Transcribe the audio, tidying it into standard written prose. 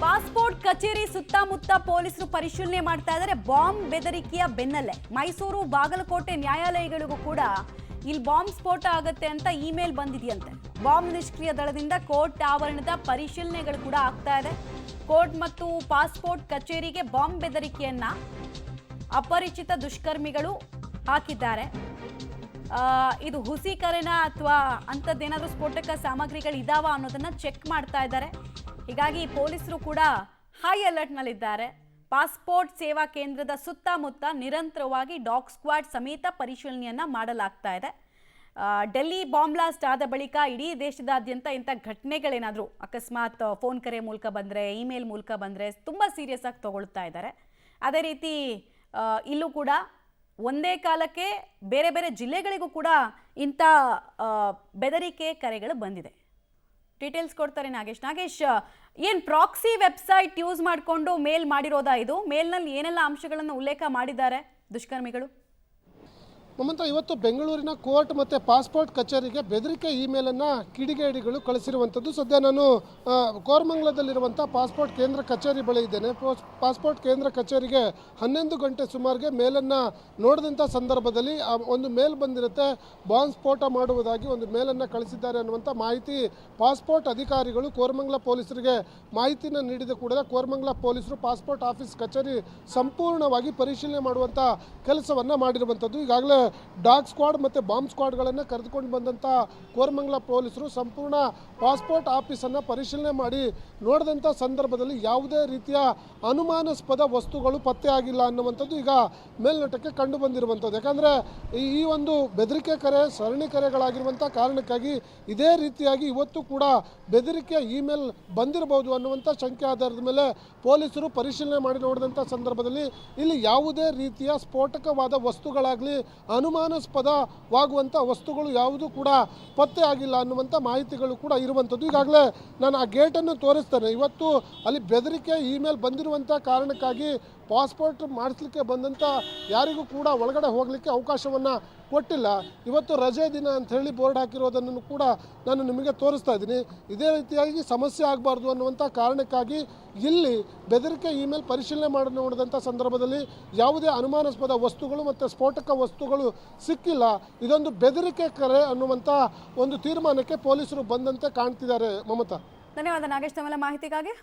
Passport ಕಚೇರಿ ಸುತ್ತಮುತ್ತ ಪೊಲೀಸರು ಪರಿಶೀಲನೆ ಮಾಡ್ತಾ ಇದ್ದಾರೆ. ಬಾಂಬ್ ಬೆದರಿಕೆಯ ಬೆನ್ನಲ್ಲೇ ಮೈಸೂರು ಬಾಗಲಕೋಟೆ ನ್ಯಾಯಾಲಯಗಳಿಗೂ ಕೂಡ ಇಲ್ಲಿ ಬಾಂಬ್ ಸ್ಫೋಟ ಆಗುತ್ತೆ ಅಂತ ಇಮೇಲ್ ಬಂದಿದೆಯಂತೆ. ಬಾಂಬ್ ನಿಷ್ಕ್ರಿಯ ದಳದಿಂದ ಕೋರ್ಟ್ ಆವರಣದ ಪರಿಶೀಲನೆಗಳು ಕೂಡ ಆಗ್ತಾ ಇದೆ. ಕೋರ್ಟ್ ಮತ್ತು ಪಾಸ್ಪೋರ್ಟ್ ಕಚೇರಿಗೆ ಬಾಂಬ್ ಬೆದರಿಕೆಯನ್ನ ಅಪರಿಚಿತ ದುಷ್ಕರ್ಮಿಗಳು ಹಾಕಿದ್ದಾರೆ. ಇದು ಹುಸಿ ಕರೆನ ಅಥವಾ ಅಂಥದ್ದೇನಾದ್ರೂ ಸ್ಫೋಟಕ ಸಾಮಗ್ರಿಗಳು ಇದಾವ ಅನ್ನೋದನ್ನ ಚೆಕ್ ಮಾಡ್ತಾ ಇದ್ದಾರೆ. ಹೀಗಾಗಿ ಪೊಲೀಸರು ಕೂಡ ಹೈ ಅಲರ್ಟ್ನಲ್ಲಿದ್ದಾರೆ. ಪಾಸ್ಪೋರ್ಟ್ ಸೇವಾ ಕೇಂದ್ರದ ಸುತ್ತಮುತ್ತ ನಿರಂತರವಾಗಿ ಡಾಗ್ ಸ್ಕ್ವಾಡ್ ಸಮೇತ ಪರಿಶೀಲನೆಯನ್ನ ಮಾಡಲಾಗ್ತಾ ಇದೆ. ಡೆಲ್ಲಿ ಬಾಂಬ್ ಬ್ಲಾಸ್ಟ್ ಆದ ಬಳಿಕ ಇಡೀ ದೇಶದಾದ್ಯಂತ ಇಂಥ ಘಟನೆಗಳೇನಾದರೂ ಅಕಸ್ಮಾತ್ ಫೋನ್ ಕರೆ ಮೂಲಕ ಬಂದರೆ, ಇಮೇಲ್ ಮೂಲಕ ಬಂದರೆ ತುಂಬ ಸೀರಿಯಸ್ ಆಗಿ ತಗೊಳ್ತಾ ಇದ್ದಾರೆ. ಅದೇ ರೀತಿ ಇಲ್ಲೂ ಕೂಡ ಒಂದೇ ಕಾಲಕ್ಕೆ ಬೇರೆ ಬೇರೆ ಜಿಲ್ಲೆಗಳಿಗೂ ಕೂಡ ಇಂಥ ಬೆದರಿಕೆ ಕರೆಗಳು ಬಂದಿದೆ. ಡೀಟೇಲ್ಸ್ ಕೊಡ್ತಾರೆ ನಾಗೇಶ್. ಏನು ಪ್ರಾಕ್ಸಿ ವೆಬ್ಸೈಟ್ ಯೂಸ್ ಮಾಡಿಕೊಂಡು ಮೇಲ್ ಮಾಡಿರೋದಾ? ಇದು ಮೇಲ್ನಲ್ಲಿ ಏನೆಲ್ಲ ಅಂಶಗಳನ್ನು ಉಲ್ಲೇಖ ಮಾಡಿದ್ದಾರೆ ದುಷ್ಕರ್ಮಿಗಳು? ಮಮತಾ, ಇವತ್ತು ಬೆಂಗಳೂರಿನ ಕೋರ್ಟ್ ಮತ್ತು ಪಾಸ್ಪೋರ್ಟ್ ಕಚೇರಿಗೆ ಬೆದರಿಕೆ ಇಮೇಲನ್ನು ಕಿಡಿಗೇಡಿಗಳು ಕಳಿಸಿರುವಂಥದ್ದು. ಸದ್ಯ ನಾನು ಕೋರಮಂಗಲದಲ್ಲಿರುವಂಥ ಪಾಸ್ಪೋರ್ಟ್ ಕೇಂದ್ರ ಕಚೇರಿ ಬಳಿ ಇದ್ದೇನೆ. ಪಾಸ್ಪೋರ್ಟ್ ಕೇಂದ್ರ ಕಚೇರಿಗೆ 11 ಗಂಟೆ ಸುಮಾರಿಗೆ ಮೇಲನ್ನು ನೋಡಿದಂಥ ಸಂದರ್ಭದಲ್ಲಿ ಒಂದು ಮೇಲ್ ಬಂದಿರುತ್ತೆ. ಬಾಂಬ್ ಸ್ಫೋಟ ಮಾಡುವುದಾಗಿ ಒಂದು ಮೇಲನ್ನು ಕಳಿಸಿದ್ದಾರೆ ಅನ್ನುವಂಥ ಮಾಹಿತಿ ಪಾಸ್ಪೋರ್ಟ್ ಅಧಿಕಾರಿಗಳು ಕೋರಮಂಗಲ ಪೊಲೀಸರಿಗೆ ಮಾಹಿತಿನ ನೀಡಿದ ಕೂಡಲೇ ಕೋರಮಂಗಲ ಪೊಲೀಸರು ಪಾಸ್ಪೋರ್ಟ್ ಆಫೀಸ್ ಕಚೇರಿ ಸಂಪೂರ್ಣವಾಗಿ ಪರಿಶೀಲನೆ ಮಾಡುವಂಥ ಕೆಲಸವನ್ನು ಮಾಡಿರುವಂಥದ್ದು. ಈಗಾಗಲೇ ಡಾಗ್ ಸ್ಕ್ವಾಡ್ ಮತ್ತು ಬಾಂಬ್ ಸ್ಕ್ವಾಡ್ಗಳನ್ನು ಕರೆದುಕೊಂಡು ಬಂದಂಥ ಕೋರಮಂಗಲ ಪೊಲೀಸರು ಸಂಪೂರ್ಣ ಪಾಸ್ಪೋರ್ಟ್ ಆಫೀಸನ್ನು ಪರಿಶೀಲನೆ ಮಾಡಿ ನೋಡಿದಂಥ ಸಂದರ್ಭದಲ್ಲಿ ಯಾವುದೇ ರೀತಿಯ ಅನುಮಾನಾಸ್ಪದ ವಸ್ತುಗಳು ಪತ್ತೆ ಆಗಿಲ್ಲ ಅನ್ನುವಂಥದ್ದು ಈಗ ಮೇಲ್ನೋಟಕ್ಕೆ ಕಂಡು ಬಂದಿರುವಂಥದ್ದು. ಯಾಕಂದರೆ ಈ ಒಂದು ಬೆದರಿಕೆ ಕರೆ ಸರಣಿ ಕರೆಗಳಾಗಿರುವಂಥ ಕಾರಣಕ್ಕಾಗಿ ಇದೇ ರೀತಿಯಾಗಿ ಇವತ್ತು ಕೂಡ ಬೆದರಿಕೆ ಇಮೇಲ್ ಬಂದಿರಬಹುದು ಅನ್ನುವಂಥ ಶಂಕೆ ಆಧಾರದ ಮೇಲೆ ಪೊಲೀಸರು ಪರಿಶೀಲನೆ ಮಾಡಿ ನೋಡಿದಂಥ ಸಂದರ್ಭದಲ್ಲಿ ಇಲ್ಲಿ ಯಾವುದೇ ರೀತಿಯ ಸ್ಫೋಟಕವಾದ ವಸ್ತುಗಳಾಗಲಿ ಅನುಮಾನಾಸ್ಪದವಾಗುವಂಥ ವಸ್ತುಗಳು ಯಾವುದೂ ಕೂಡ ಪತ್ತೆ ಆಗಿಲ್ಲ ಅನ್ನುವಂಥ ಮಾಹಿತಿಗಳು ಕೂಡ ಇರುವಂಥದ್ದು. ಈಗಾಗಲೇ ನಾನು ಆ ಗೇಟನ್ನು ತೋರಿಸ್ತೇನೆ. ಇವತ್ತು ಅಲ್ಲಿ ಬೆದರಿಕೆ ಇಮೇಲ್ ಬಂದಿರುವಂಥ ಕಾರಣಕ್ಕಾಗಿ ಪಾಸ್ಪೋರ್ಟ್ ಮಾಡಿಸ್ಲಿಕ್ಕೆ ಬಂದಂಥ ಯಾರಿಗೂ ಕೂಡ ಒಳಗಡೆ ಹೋಗಲಿಕ್ಕೆ ಅವಕಾಶವನ್ನು ಕೊಟ್ಟಿಲ್ಲ. ಇವತ್ತು ರಜೆ ದಿನ ಅಂತ ಹೇಳಿ ಬೋರ್ಡ್ ಹಾಕಿರೋದನ್ನು ಕೂಡ ನಾನು ನಿಮಗೆ ತೋರಿಸ್ತಾ ಇದ್ದೀನಿ. ಇದೇ ರೀತಿಯಾಗಿ ಸಮಸ್ಯೆ ಆಗಬಾರ್ದು ಅನ್ನುವಂಥ ಕಾರಣಕ್ಕಾಗಿ ಇಲ್ಲಿ ಬೆದರಿಕೆ ಇಮೇಲ್ ಪರಿಶೀಲನೆ ಮಾಡಿ ನೋಡಿದಂಥ ಸಂದರ್ಭದಲ್ಲಿ ಯಾವುದೇ ಅನುಮಾನಾಸ್ಪದ ವಸ್ತುಗಳು ಮತ್ತು ಸ್ಫೋಟಕ ವಸ್ತುಗಳು ಸಿಕ್ಕಿಲ್ಲ. ಇದೊಂದು ಬೆದರಿಕೆ ಕರೆ ಅನ್ನುವಂಥ ಒಂದು ತೀರ್ಮಾನಕ್ಕೆ ಪೊಲೀಸರು ಬಂದಂತೆ ಕಾಣ್ತಿದ್ದಾರೆ. ಮಮತಾ, ಧನ್ಯವಾದ ನಾಗೇಶ್ ತಮ್ಮ ಮಾಹಿತಿಗಾಗಿ.